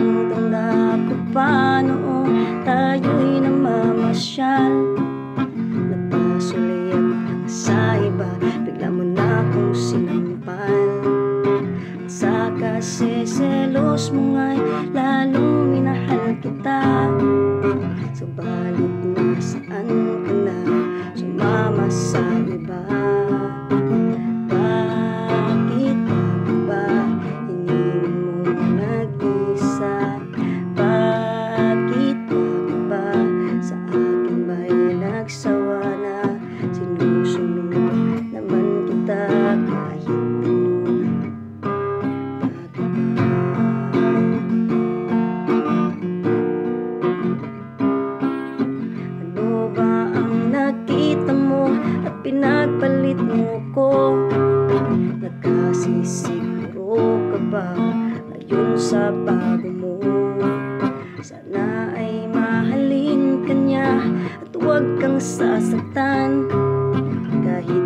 Tandang-tanda ko pa noong tayo'y namamasyal. Nagpasulayap sa iba, bigla mo na akong sinampal. Sa kasi-selos mo nga'y lalong minahal kita. Subalit nasaan ka na, sumama sa iba. Bakit ba iniwan mo nag-isa? Bakit ba sa akin ba'y nagsawa na? Sinusunod naman kita kahit ano. Ano ba ang nakita mo at pinagpalit mo ko? Nagkasisiguro ka ba ngayon sa bago mo? Sana ay mahalin ka niya at huwag kang sasaktan. Kahit